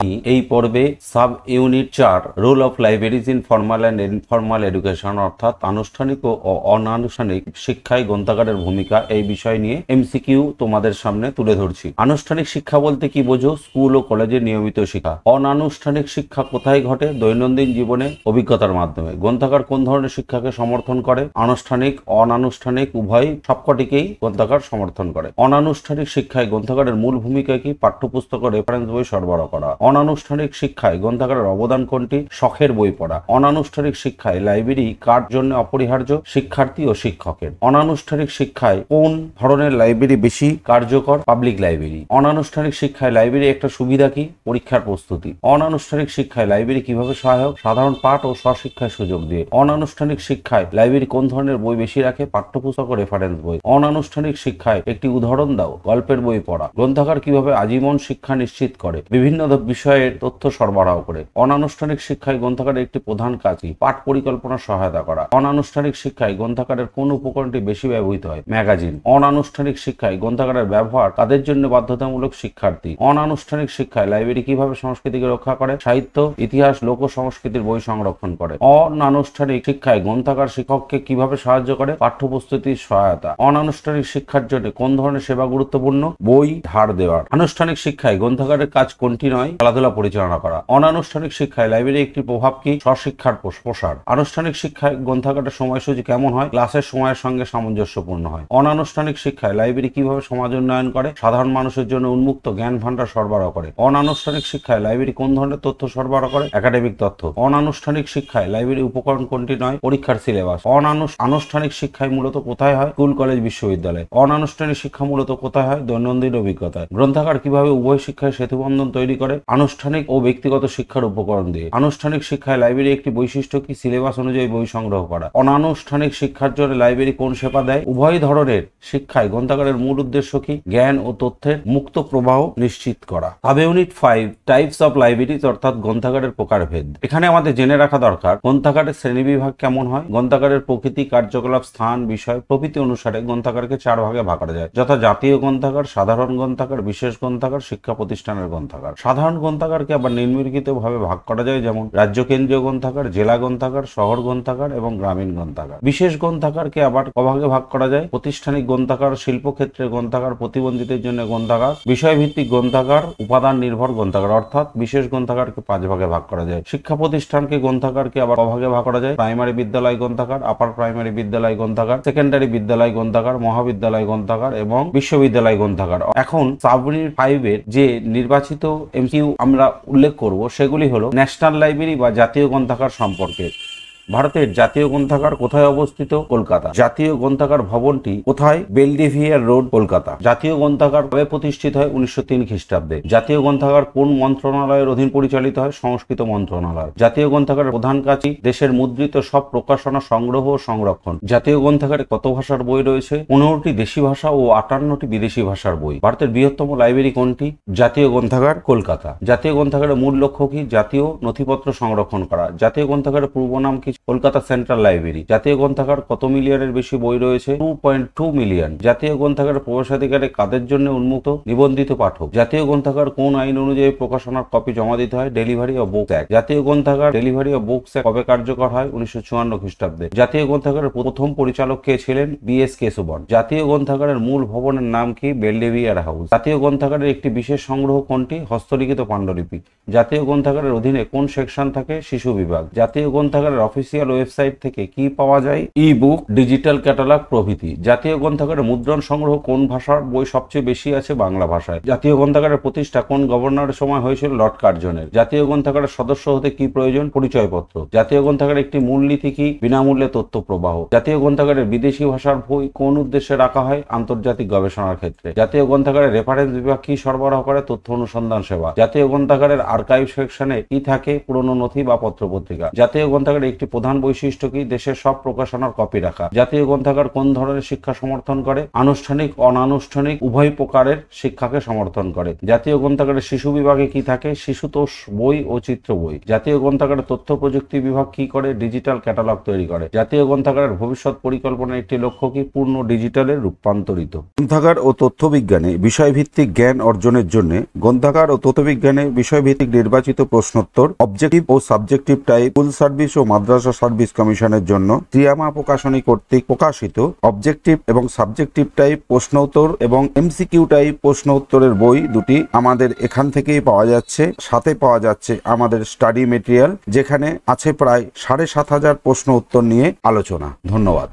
এই পর্বে sub unit 4 role of libraries in formal and informal education অর্থাৎ আনুষ্ঠানিক ও অনানুষ্ঠানিক শিক্ষায় গ্রন্থাগারের ভূমিকা এই বিষয় নিয়ে এমসিকিউ তোমাদের সামনে তুলে ধরছি। আনুষ্ঠানিক শিক্ষা বলতে কি বোঝো? স্কুল ও কলেজে নিয়মিত শিক্ষা। অনানুষ্ঠানিক শিক্ষা কোথায় ঘটে? দৈনন্দিন জীবনে অভিজ্ঞতার মাধ্যমে। গ্রন্থাগার কোন ধরনের শিক্ষাকে সমর্থন করে? আনুষ্ঠানিক অনানুষ্ঠানিক উভয় সবকটিকেই গ্রন্থাগার সমর্থন করে। অনানুষ্ঠানিক শিক্ষায় গ্রন্থাগারের মূল ভূমিকা কি? পাঠ্যপুস্তক ও রেফারেন্স বই সরবরাহ করা। অনানুষ্ঠানিক শিক্ষায় গ্রন্থাগারের অবদান কোনটি? শখের বই পড়া। অনানুষ্ঠানিক শিক্ষায় লাইব্রেরি কার জন্য অপরিহার্য? শিক্ষার্থী ও শিক্ষকের। অনানুষ্ঠানিক শিক্ষায় কোন ধরনের লাইব্রেরি বেশি কার্যকর? Public library. অনানুষ্ঠানিক শিক্ষায় লাইব্রেরি একটা সুবিধা কি? পরীক্ষার প্রস্তুতি। অনানুষ্ঠানিক শিক্ষায় লাইব্রেরি কিভাবে সহায়ক? সাধারণ পাঠ ও স্বশিক্ষার সুযোগ দিয়ে। অনানুষ্ঠানিক শিক্ষায় লাইব্রেরি কোন ধরনের বই বেশি রাখে? পাঠ্যপুস্তক ও রেফারেন্স বই। অনানুষ্ঠানিক শিক্ষায় একটি উদাহরণ দাও। গল্পের বই পড়া। গ্রন্থাগার কিভাবে আজীবন শিক্ষা নিশ্চিত করে? বিভিন্ন বিষয়ের তথ্য সরবরাহ করে। অনানুষ্ঠানিক শিক্ষায় গ্রন্থাগারের একটি প্রধান কাজ কি? পাঠ পরিকল্পনা সহায়তা করা। অনানুষ্ঠানিক শিক্ষায় গ্রন্থাগারের কোন উপকরণটি বেশি ব্যবহৃত হয়? ম্যাগাজিন। অনানুষ্ঠানিক শিক্ষায় গ্রন্থাগারের ব্যবহার কাদের জন্য বাধ্যতামূলক? শিক্ষার্থী। অনানুষ্ঠানিক শিক্ষায় লাইব্রেরি কিভাবে সংস্কৃতিকে রক্ষা করে? সাহিত্য, ইতিহাস, লোক সংস্কৃতির বই সংরক্ষণ করে। অনানুষ্ঠানিক শিক্ষায় গ্রন্থাগার শিক্ষককে কিভাবে সাহায্য করে? পাঠ্যপুস্তকের সহায়তা। অনানুষ্ঠানিক শিক্ষার জন্য কোন ধরনের সেবা গুরুত্বপূর্ণ? বই ধার দেওয়ার। আনুষ্ঠানিক শিক্ষায় গ্রন্থাগারের কাজ কোনটি নয়? খেলাধুলা পরিচালনা করা। অনানুষ্ঠানিক শিক্ষায় লাইব্রেরি একটি প্রভাব কি? স্বশিক্ষার প্রসার। আনুষ্ঠানিক শিক্ষায় গ্রন্থাগারের সময়সূচি কেমন হয়? ক্লাসের সময়ের সঙ্গে সামঞ্জস্যপূর্ণ হয়। অনানুষ্ঠানিক শিক্ষায় লাইব্রেরি কিভাবে সমাজ উন্নয়ন করে? সাধারণ মানুষের জন্য উন্মুক্ত জ্ঞান ভান্ডার সরবরাহ করে। অনানুষ্ঠানিক শিক্ষায় লাইব্রেরি কোন ধরনের তথ্য সরবরাহ করে? একাডেমিক তথ্য। অনানুষ্ঠানিক শিক্ষায় লাইব্রেরি উপকরণ কোনটি নয়? পরীক্ষার সিলেবাস। আনুষ্ঠানিক শিক্ষায় মূলত কোথায় হয়? স্কুল, কলেজ, বিশ্ববিদ্যালয়। অনানুষ্ঠানিক শিক্ষা মূলত কোথায় হয়? দৈনন্দিন অভিজ্ঞতায়। গ্রন্থাগার কিভাবে উভয় শিক্ষায় সেতুবন্ধন তৈরি করে? আনুষ্ঠানিক ও ব্যক্তিগত শিক্ষার উপকরণ দিয়ে। আনুষ্ঠানিক শিক্ষায় লাইব্রেরি একটি বৈশিষ্ট্য কি? সিলেবাস অনুযায়ী বই সংগ্রহ করা। অনানুষ্ঠানিক শিক্ষার জন্য লাইব্রেরি কোন সেবা দেয়? উভয় ধরনের শিক্ষায় গ্রন্থাগারের মূল উদ্দেশ্য কি? জ্ঞান ও তথ্যের মুক্ত প্রবাহ নিশ্চিত করা। Sub unit 5 types of libraries অর্থাৎ গ্রন্থাগারের প্রকারভেদ। এখানে আমাদের জেনে রাখা দরকার গ্রন্থাগারের শ্রেণীবিভাগ কেমন হয়। গ্রন্থাগারের প্রকৃতি, কার্যকলাপ, স্থান, বিষয় প্রভৃতি অনুসারে গ্রন্থাগারকে 4 ভাগে ভাগ করা যায়, যথা জাতীয় গ্রন্থাগার, সাধারণ গ্রন্থাগার, বিশেষ গ্রন্থাগার, শিক্ষা প্রতিষ্ঠানের গ্রন্থাগার। সাধারণ গ্রন্থাগারকে আবার নিম্নলিখিত ভাবে ভাগ করা যায়, যেমন রাজ্য কেন্দ্রীয় গ্রন্থাগার, জেলা গ্রন্থাগার, শহর গ্রন্থাগার এবং গ্রামীণ গ্রন্থাগার। বিশেষ গ্রন্থাগারকে আবার কভাগে ভাগ করা যায়, প্রতিষ্ঠানিক গ্রন্থাগার, শিল্পক্ষেত্রের গ্রন্থাগার, প্রতিবন্ধীদের জন্য গ্রন্থাগার, বিষয়ভিত্তিক গ্রন্থাগার, উপাদান নির্ভর গ্রন্থাগার। অর্থাৎ বিশেষ গ্রন্থাগারকে 5 ভাগে ভাগ করা যায়। শিক্ষা প্রতিষ্ঠানকে গ্রন্থাগারকে আবার কভাগে ভাগ করা যায়, প্রাইমারি বিদ্যালয় গ্রন্থাগার, আপার প্রাইমারি বিদ্যালয় গ্রন্থাগার, সেকেন্ডারি বিদ্যালয় গ্রন্থাগার, মহাবিদ্যালয় গ্রন্থাগার এবং বিশ্ববিদ্যালয় গ্রন্থাগার। এখন সাব ইউনিট 5 এর যে নির্বাচিত এমসিকিউ আমরা উল্লেখ করব সেগুলি হলো ন্যাশনাল লাইব্রেরি বা জাতীয় গ্রন্থাগার সম্পর্কে। ভারতের জাতীয় গ্রন্থাগার কোথায় অবস্থিত? কলকাতা। জাতীয় গ্রন্থাগার ভবনটি কোথায়? বেলডিভিয়ার রোড, কলকাতা। জাতীয় গ্রন্থাগার কবে প্রতিষ্ঠিত হয়? 1903 খ্রিস্টাব্দে। জাতীয় গ্রন্থাগার কোন মন্ত্রণালয়ের অধীন পরিচালিত হয়? সংস্কৃত মন্ত্রণালয়। জাতীয় গ্রন্থাগারের প্রধান কাজ কি? দেশের মুদ্রিত সব প্রকাশনা সংগ্রহ ও সংরক্ষণ। জাতীয় গ্রন্থাগারে কত ভাষার বই রয়েছে? 15টি দেশি ভাষা ও 58টি বিদেশি ভাষার বই। ভারতের বৃহত্তম লাইব্রেরি কোনটি? জাতীয় গ্রন্থাগার, কলকাতা। জাতীয় গ্রন্থাগারের মূল লক্ষ্য কি? জাতীয় নথিপত্র সংরক্ষণ করা। জাতীয় গ্রন্থাগারের পূর্ব নাম কি? Kolkata central library. জাতীয় গ্রন্থাগার কত মিলিয়নের বেশি বই রয়েছে? 2.2 মিলিয়ন। জাতীয় গ্রন্থাগারের প্রবেশাধিকারে কাদের জন্য উন্মুক্ত? নিবন্ধিত পাঠক। জাতীয় গ্রন্থাগার কোন আইন অনুযায়ী প্রকাশনার কপি জমা দিতে হয়? Delivery of books act. জাতীয় গ্রন্থাগার ডেলিভারি অফ বুকস অ্যাক্ট কবে কার্যকর হয়? 1954 খ্রিস্টাব্দে। জাতীয় গ্রন্থাগারের প্রথম পরিচালক কে ছিলেন? BS কেশবন। জাতীয় গ্রন্থাগারের মূল ভবনের নাম কি? বেলডিভিয়ার হাউস। জাতীয় গ্রন্থাগারের একটি বিশেষ সংগ্রহ কোনটি? হস্তলিখিত পাণ্ডুলিপি। জাতীয় গ্রন্থাগারের অধীনে কোন সেকশন থাকে? শিশু বিভাগ। জাতীয় গ্রন্থাগারের অফিসিয়াল ওয়েবসাইট থেকে কি পাওয়া যায়? ই বুক, ডিজিটাল ক্যাটালগ প্রভৃতি। জাতীয় গ্রন্থাগারের মুদ্রণ সংগ্রহ কোন ভাষার বই সবচেয়ে বেশি আছে? বাংলা ভাষায়। জাতীয় গ্রন্থাগারের প্রতিষ্ঠা কোন গভর্নরের সময় হয়েছিল? লর্ড কার্জনের। জাতীয় গ্রন্থাগারের সদস্য হতে কি প্রয়োজন? পরিচয়পত্র। জাতীয় গ্রন্থাগারের একটি মূলনীতি কি? বিনামূল্যে তথ্য প্রবাহ। জাতীয় গ্রন্থাগারের বিদেশি ভাষার বই কোন উদ্দেশ্যে রাখা হয়? আন্তর্জাতিক গবেষণার ক্ষেত্রে। জাতীয় গ্রন্থাগারের রেফারেন্স বিভাগ কি সরবরাহ করে? তথ্য অনুসন্ধান সেবা। জাতীয় গ্রন্থাগারের আর্কাইভ সেকশনে কি থাকে? পুরনো নথি বা পত্রপত্রিকা। জাতীয় গ্রন্থাগারের একটি প্রধান বৈশিষ্ট্য কি? দেশের সব প্রকাশনার কপি রাখা। জাতীয় গ্রন্থাগার কোন ধরনের শিক্ষা সমর্থন করে? আনুষ্ঠানিক অনানুষ্ঠানিক উভয় প্রকারের শিক্ষাকে সমর্থন করে। জাতীয় গ্রন্থাগারের শিশু বিভাগে কি থাকে? শিশুতোষ বই ও চিত্র বই। জাতীয় গ্রন্থাগারের তথ্য প্রযুক্তি বিভাগ কি করে? ডিজিটাল ক্যাটালগ তৈরি করে। জাতীয় গ্রন্থাগারের ভবিষ্যৎ পরিকল্পনার একটি লক্ষ্য কি? পূর্ণ ডিজিটালে রূপান্তরিত। গ্রন্থাগার ও তথ্য বিজ্ঞানে বিষয়ভিত্তিক জ্ঞান অর্জনের জন্য গ্রন্থাগার ও তথ্য বিজ্ঞানে বিষয়ভিত্তিক নির্বাচিত প্রশ্নোত্তর, অবজেক্টিভ ও সাবজেক্টিভ টাইপ, স্কুল সার্ভিস ও মাদ্রাসা সার্ভিস কমিশনের জন্য ত্রিয়ামা প্রকাশনী কর্তৃক প্রকাশিত অবজেক্টিভ এবং সাবজেক্টিভ টাইপ প্রশ্ন উত্তর এবং এমসিকিউ টাইপ প্রশ্ন উত্তরের বই দুটি আমাদের এখান থেকেই পাওয়া যাচ্ছে। সাথে পাওয়া যাচ্ছে আমাদের স্টাডি মেটেরিয়াল, যেখানে আছে প্রায় ৭,৫০০ প্রশ্ন উত্তর নিয়ে আলোচনা। ধন্যবাদ।